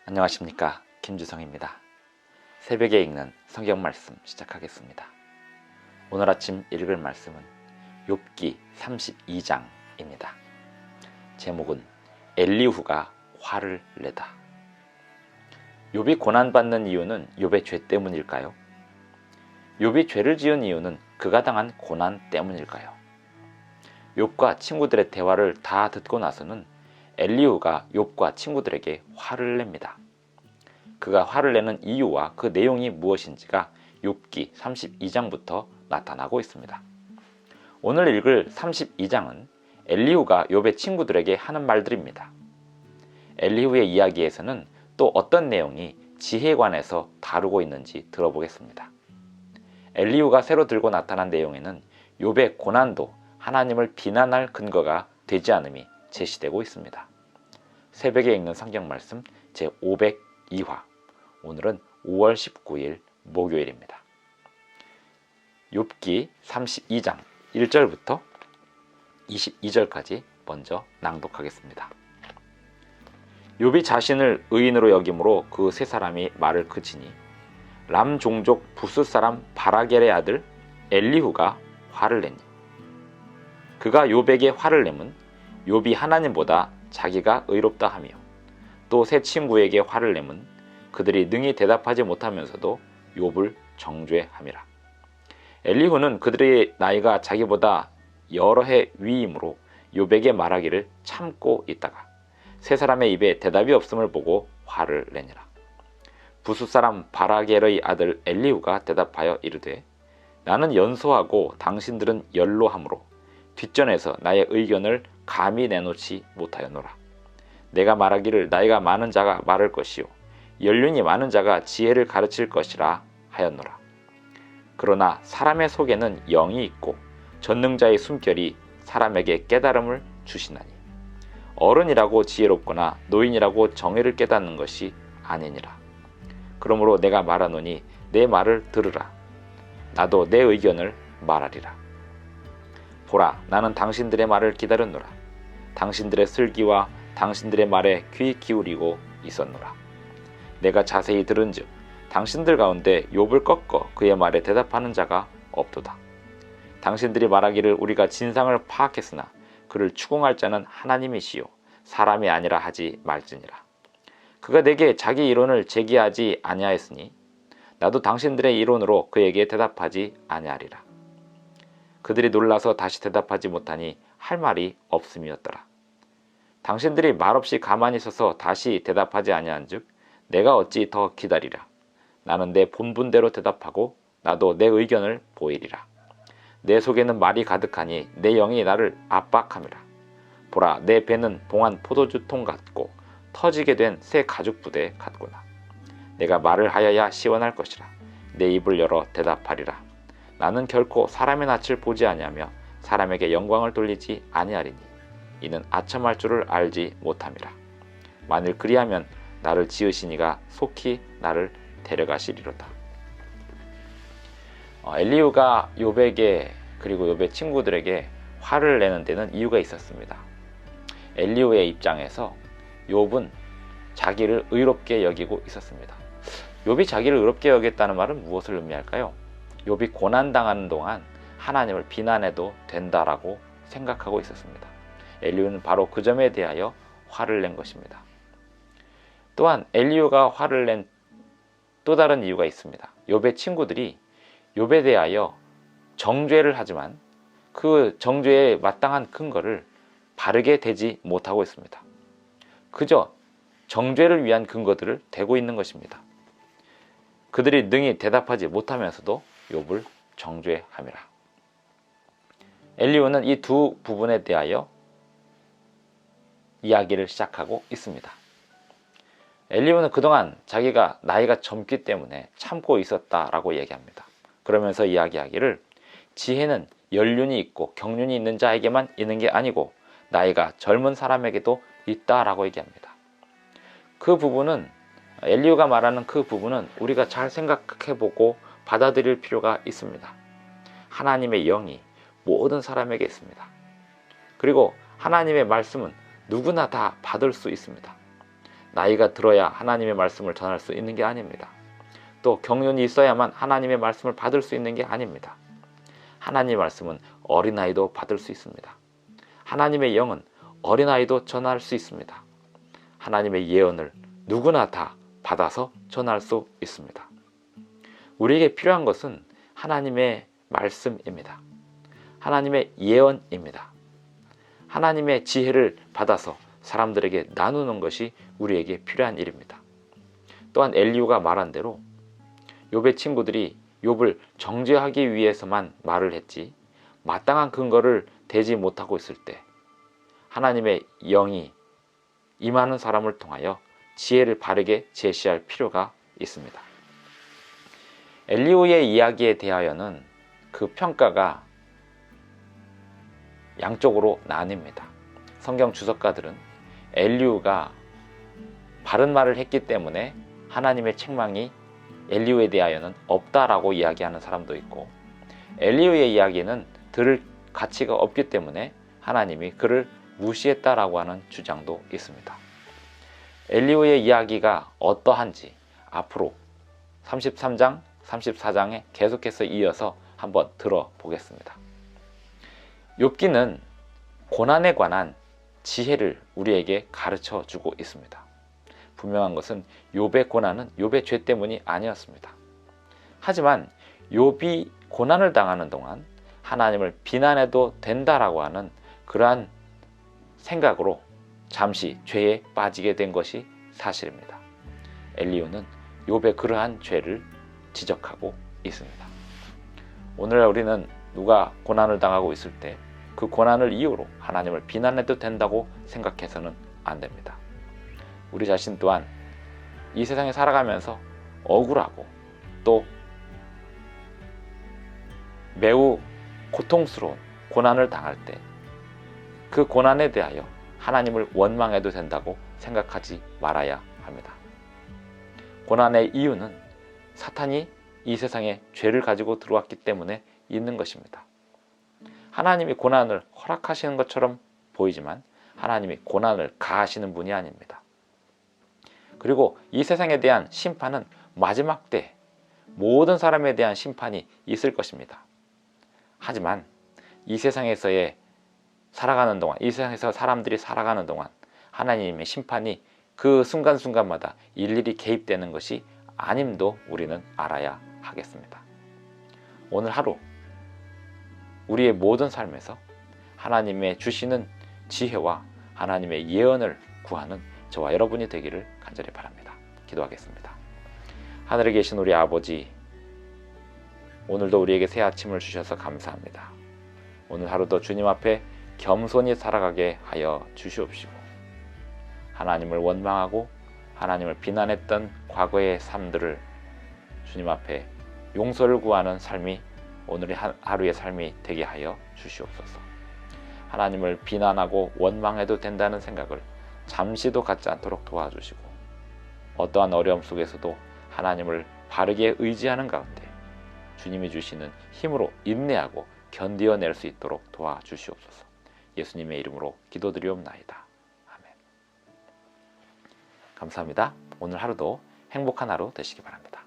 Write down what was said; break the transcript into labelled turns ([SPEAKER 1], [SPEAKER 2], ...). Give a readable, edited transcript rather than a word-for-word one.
[SPEAKER 1] 안녕하십니까, 김주성입니다. 새벽에 읽는 성경 말씀 시작하겠습니다. 오늘 아침 읽을 말씀은 욥기 32장입니다. 제목은 엘리후가 화를 내다. 욥이 고난받는 이유는 욥의 죄 때문일까요? 욥이 죄를 지은 이유는 그가 당한 고난 때문일까요? 욥과 친구들의 대화를 다 듣고 나서는 엘리후가 욥과 친구들에게 화를 냅니다. 그가 화를 내는 이유와 그 내용이 무엇인지가 욥기 32장부터 나타나고 있습니다. 오늘 읽을 32장은 엘리후가 욥의 친구들에게 하는 말들입니다. 엘리후의 이야기에서는 또 어떤 내용이 지혜에 관해서 다루고 있는지 들어보겠습니다. 엘리후가 새로 들고 나타난 내용에는 욥의 고난도 하나님을 비난할 근거가 되지 않음이 제시되고 있습니다. 새벽에 읽는 성경 말씀 제502화, 오늘은 5월 19일 목요일입니다. 욥기 32장 1절부터 22절까지 먼저 낭독하겠습니다. 욥이 자신을 의인으로 여김으로 그 세 사람이 말을 그치니 람 종족 부스 사람 바라겔의 아들 엘리후가 화를 내니, 그가 욥에게 화를 내면 욥이 하나님보다 자기가 의롭다 하며, 또 세 친구에게 화를 내면 그들이 능히 대답하지 못하면서도 욥을 정죄함이라. 엘리후는 그들의 나이가 자기보다 여러 해 위이므로 욥에게 말하기를 참고 있다가 세 사람의 입에 대답이 없음을 보고 화를 내니라. 부수 사람 바라겔의 아들 엘리후가 대답하여 이르되, 나는 연소하고 당신들은 연로하므로 뒷전에서 나의 의견을 감히 내놓지 못하였노라. 내가 말하기를 나이가 많은 자가 말할 것이요 연륜이 많은 자가 지혜를 가르칠 것이라 하였노라. 그러나 사람의 속에는 영이 있고 전능자의 숨결이 사람에게 깨달음을 주시나니, 어른이라고 지혜롭거나 노인이라고 정의를 깨닫는 것이 아니니라. 그러므로 내가 말하노니 내 말을 들으라. 나도 내 의견을 말하리라. 보라, 나는 당신들의 말을 기다렸노라. 당신들의 슬기와 당신들의 말에 귀 기울이고 있었노라. 내가 자세히 들은즉 당신들 가운데 욥을 꺾어 그의 말에 대답하는 자가 없도다. 당신들이 말하기를 우리가 진상을 파악했으나 그를 추궁할 자는 하나님이시요 사람이 아니라 하지 말지니라. 그가 내게 자기 이론을 제기하지 아니하였으니 나도 당신들의 이론으로 그에게 대답하지 아니하리라. 그들이 놀라서 다시 대답하지 못하니 할 말이 없음이었더라. 당신들이 말없이 가만히 서서 다시 대답하지 아니한즉 내가 어찌 더 기다리라. 나는 내 본분대로 대답하고 나도 내 의견을 보이리라. 내 속에는 말이 가득하니 내 영이 나를 압박함이라. 보라, 내 배는 봉한 포도주 통 같고 터지게 된 새 가죽 부대 같구나. 내가 말을 하여야 시원할 것이라. 내 입을 열어 대답하리라. 나는 결코 사람의 낯을 보지 아니하며 사람에게 영광을 돌리지 아니하리니 이는 아첨할 줄을 알지 못함이라. 만일 그리하면 나를 지으시니가 속히 나를 데려가시리로다. 엘리후가 욥에게 그리고 욥의 친구들에게 화를 내는 데는 이유가 있었습니다. 엘리후의 입장에서 욥은 자기를 의롭게 여기고 있었습니다. 욥이 자기를 의롭게 여겼다는 말은 무엇을 의미할까요? 욥이 고난당하는 동안 하나님을 비난해도 된다라고 생각하고 있었습니다. 엘리후는 바로 그 점에 대하여 화를 낸 것입니다. 또한 엘리후가 화를 낸 또 다른 이유가 있습니다. 욥의 친구들이 욥에 대하여 정죄를 하지만 그 정죄에 마땅한 근거를 바르게 대지 못하고 있습니다. 그저 정죄를 위한 근거들을 대고 있는 것입니다. 그들이 능히 대답하지 못하면서도 욥을 정죄함이라. 엘리후는 이 두 부분에 대하여 이야기를 시작하고 있습니다. 엘리후는 그동안 자기가 나이가 젊기 때문에 참고 있었다라고 얘기합니다. 그러면서 이야기하기를 지혜는 연륜이 있고 경륜이 있는 자에게만 있는 게 아니고 나이가 젊은 사람에게도 있다라고 얘기합니다. 그 부분은, 엘리후가 말하는 그 부분은 우리가 잘 생각해보고 받아들일 필요가 있습니다. 하나님의 영이 모든 사람에게 있습니다. 그리고 하나님의 말씀은 누구나 다 받을 수 있습니다. 나이가 들어야 하나님의 말씀을 전할 수 있는 게 아닙니다. 또 경륜이 있어야만 하나님의 말씀을 받을 수 있는 게 아닙니다. 하나님의 말씀은 어린아이도 받을 수 있습니다. 하나님의 영은 어린아이도 전할 수 있습니다. 하나님의 예언을 누구나 다 받아서 전할 수 있습니다. 우리에게 필요한 것은 하나님의 말씀입니다. 하나님의 예언입니다. 하나님의 지혜를 받아서 사람들에게 나누는 것이 우리에게 필요한 일입니다. 또한 엘리후가 말한 대로 욥의 친구들이 욥을 정죄하기 위해서만 말을 했지 마땅한 근거를 대지 못하고 있을 때 하나님의 영이 임하는 사람을 통하여 지혜를 바르게 제시할 필요가 있습니다. 엘리후의 이야기에 대하여는 그 평가가 양쪽으로 나뉩니다. 성경 주석가들은 엘리후가 바른 말을 했기 때문에 하나님의 책망이 엘리후에 대하여는 없다라고 이야기하는 사람도 있고, 엘리후의 이야기는 들을 가치가 없기 때문에 하나님이 그를 무시했다라고 하는 주장도 있습니다. 엘리후의 이야기가 어떠한지 앞으로 33장, 34장에 계속해서 이어서 한번 들어보겠습니다. 욥기는 고난에 관한 지혜를 우리에게 가르쳐 주고 있습니다. 분명한 것은 욥의 고난은 욥의 죄 때문이 아니었습니다. 하지만 욥이 고난을 당하는 동안 하나님을 비난해도 된다라고 하는 그러한 생각으로 잠시 죄에 빠지게 된 것이 사실입니다. 엘리후는 욥의 그러한 죄를 지적하고 있습니다. 오늘날 우리는 누가 고난을 당하고 있을 때 그 고난을 이유로 하나님을 비난해도 된다고 생각해서는 안 됩니다. 우리 자신 또한 이 세상에 살아가면서 억울하고 또 매우 고통스러운 고난을 당할 때 그 고난에 대하여 하나님을 원망해도 된다고 생각하지 말아야 합니다. 고난의 이유는 사탄이 이 세상에 죄를 가지고 들어왔기 때문에 있는 것입니다. 하나님이 고난을 허락하시는 것처럼 보이지만 하나님이 고난을 가하시는 분이 아닙니다. 그리고 이 세상에 대한 심판은 마지막 때 모든 사람에 대한 심판이 있을 것입니다. 하지만 이 세상에서의 살아가는 동안, 이 세상에서 사람들이 살아가는 동안 하나님의 심판이 그 순간순간마다 일일이 개입되는 것이 아님도 우리는 알아야 하겠습니다. 오늘 하루 우리의 모든 삶에서 하나님의 주시는 지혜와 하나님의 예언을 구하는 저와 여러분이 되기를 간절히 바랍니다. 기도하겠습니다. 하늘에 계신 우리 아버지, 오늘도 우리에게 새 아침을 주셔서 감사합니다. 오늘 하루도 주님 앞에 겸손히 살아가게 하여 주시옵시고, 하나님을 원망하고 하나님을 비난했던 과거의 삶들을 주님 앞에 용서를 구하는 삶이 오늘의 하루의 삶이 되게 하여 주시옵소서. 하나님을 비난하고 원망해도 된다는 생각을 잠시도 갖지 않도록 도와주시고, 어떠한 어려움 속에서도 하나님을 바르게 의지하는 가운데 주님이 주시는 힘으로 인내하고 견디어낼 수 있도록 도와주시옵소서. 예수님의 이름으로 기도드리옵나이다. 아멘. 감사합니다. 오늘 하루도 행복한 하루 되시기 바랍니다.